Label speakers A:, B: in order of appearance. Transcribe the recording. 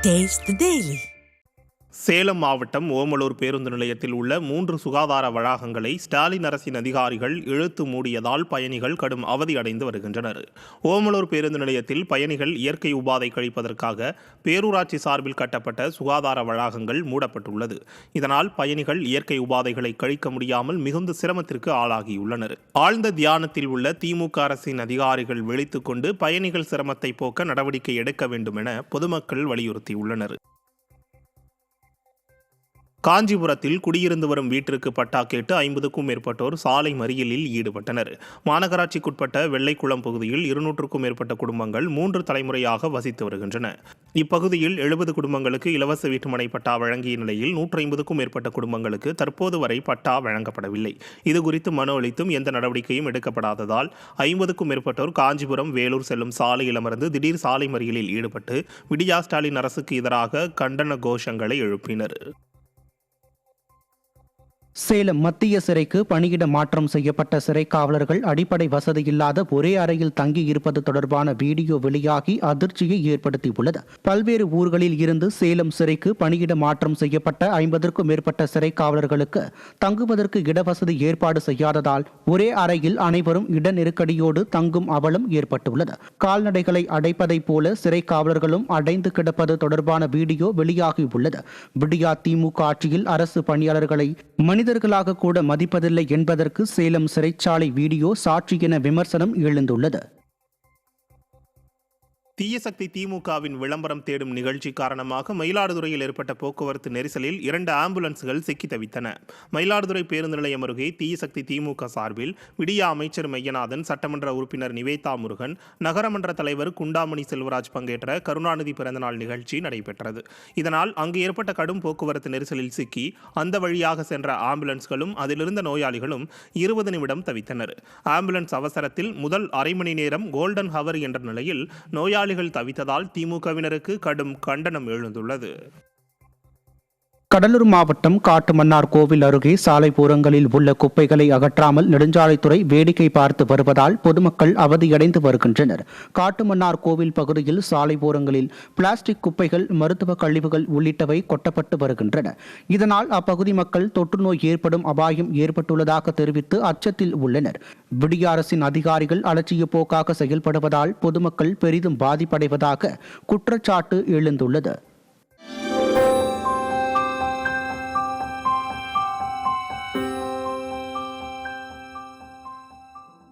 A: Taste the Daily.
B: Salem மாவட்டம் ஓமலூர் பேருந்து நிலையத்தில் உள்ள 3 சுகாதார வளாகங்களை ஸ்டாலின் அரசின் அதிகாரிகள் இழுத்து மூடியதால் பயணிகள் கடும் அவதி அடைந்து வருகின்றனர். ஓமலூர் பேருந்து நிலையத்தில் பயணிகள் இயற்கை உபாதை கழிப்பதற்காக பேரூராட்சி சார்பில் கட்டப்பட்ட சுகாதார வளாகங்கள் மூடப்பட்டுள்ளது. இதனால் பயணிகள் இயற்கை உபாதைகளை கழிக்க முடியாமல் மிகுந்த சிரமத்திற்கு ஆளாகியுள்ளனர். ஆழ்ந்த தியானத்தில் உள்ள திமுக அரசின் அதிகாரிகள் விழித்துக் கொண்டு பயணிகள் சிரமத்தை போக்க நடவடிக்கை எடுக்க வேண்டும் என பொதுமக்கள் வலியுறுத்தியுள்ளனர். காஞ்சிபுரத்தில் குடியிருந்து வரும் வீட்டிற்கு பட்டா கேட்டு 50க்கும் மேற்பட்டோர் சாலை மறியலில் ஈடுபட்டனர். மாநகராட்சிக்குட்பட்ட வெள்ளைக்குளம் பகுதியில் 200க்கும் மேற்பட்ட குடும்பங்கள் 3 தலைமுறையாக வசித்து வருகின்றன. இப்பகுதியில் 70 குடும்பங்களுக்கு இலவச வீட்டுமனை பட்டா வழங்கிய நிலையில் 150க்கும் மேற்பட்ட குடும்பங்களுக்கு தற்போது வரை பட்டா வழங்கப்படவில்லை. இதுகுறித்து மனு அளித்தும் எந்த நடவடிக்கையும் எடுக்கப்படாததால் 50க்கும் மேற்பட்டோர் காஞ்சிபுரம் வேலூர் செல்லும் சாலையில் அமர்ந்து திடீர் சாலை மறியலில் ஈடுபட்டு விடியா ஸ்டாலின் அரசுக்கு எதிராக கண்டன கோஷங்களை எழுப்பினர்.
C: சேலம் மத்திய சிறைக்கு பணியிட மாற்றம் செய்யப்பட்ட சிறை காவலர்கள் அடிப்படை வசதி இல்லாத ஒரே அறையில் தங்கியிருப்பது தொடர்பான வீடியோ வெளியாகி அதிர்ச்சியை ஏற்படுத்தியுள்ளது. பல்வேறு ஊர்களில் இருந்து சேலம் சிறைக்கு பணியிட மாற்றம் செய்யப்பட்ட 50க்கும் மேற்பட்ட சிறை காவலர்களுக்கு தங்குவதற்கு இடவசதி ஏற்பாடு செய்யாததால் ஒரே அறையில் அனைவரும் இட நெருக்கடியோடு தங்கும் அவலம் ஏற்பட்டுள்ளது. கால்நடைகளை அடைப்பதைப் போல சிறை காவலர்களும் அடைந்து கிடப்பது தொடர்பான வீடியோ வெளியாகியுள்ளது. விடியா திமுக ஆட்சியில் அரசு பணியாளர்களை மனிதர்களாக கூட மதிப்பதில்லை என்பதற்கு சேலம் சிறைச்சாலை வீடியோ சாட்சி என விமர்சனம் எழுந்துள்ளது.
B: தீய சக்தி திமுகவின் விளம்பரம் தேடும் நிகழ்ச்சி காரணமாக மயிலாடுதுறையில் ஏற்பட்ட போக்குவரத்து நெரிசலில் 2 ஆம்புலன்ஸ்கள் சிக்கி தவித்தன. மயிலாடுதுறை பேருந்து நிலையம் அருகே தீய சக்தி திமுக சார்பில் விடியா அமைச்சர் மையநாதன், சட்டமன்ற உறுப்பினர் நிவேதா முருகன், நகரமன்ற தலைவர் குண்டாமணி செல்வராஜ் பங்கேற்ற கருணாநிதி பிறந்தநாள் நிகழ்ச்சி நடைபெற்றது. இதனால் அங்கு ஏற்பட்ட கடும் போக்குவரத்து நெரிசலில் சிக்கி அந்த வழியாக சென்ற ஆம்புலன்ஸ்களும் அதிலிருந்த நோயாளிகளும் 20 நிமிடம் தவித்தனர். ஆம்புலன்ஸ் அவசரத்தில் முதல் அரை மணி நேரம் கோல்டன் ஹவர் என்ற நிலையில் நோயாளிகள் தவித்ததால் திமுகவினருக்கு கடும் கண்டனம் எழுந்துள்ளது.
C: கடலூர் மாவட்டம் காட்டுமன்னார் கோவில் அருகே சாலையோரங்களில் உள்ள குப்பைகளை அகற்றாமல் நெடுஞ்சாலைத்துறை வேடிக்கை பார்த்து வருவதால் பொதுமக்கள் அவதியடைந்து வருகின்றனர். காட்டுமன்னார் கோவில் பகுதியில் சாலையோரங்களில் பிளாஸ்டிக் குப்பைகள், மருத்துவ கழிவுகள் உள்ளிட்டவை கொட்டப்பட்டு வருகின்றன. இதனால் அப்பகுதி மக்கள் தொற்றுநோய் ஏற்படும் அபாயம் ஏற்பட்டுள்ளதாக தெரிவித்து அச்சத்தில் உள்ளனர். விடிய அரசின் அதிகாரிகள் அலட்சிய போக்காக செயல்படுவதால் பொதுமக்கள் பெரிதும் பாதிப்படைவதாக குற்றச்சாட்டு எழுந்துள்ளது.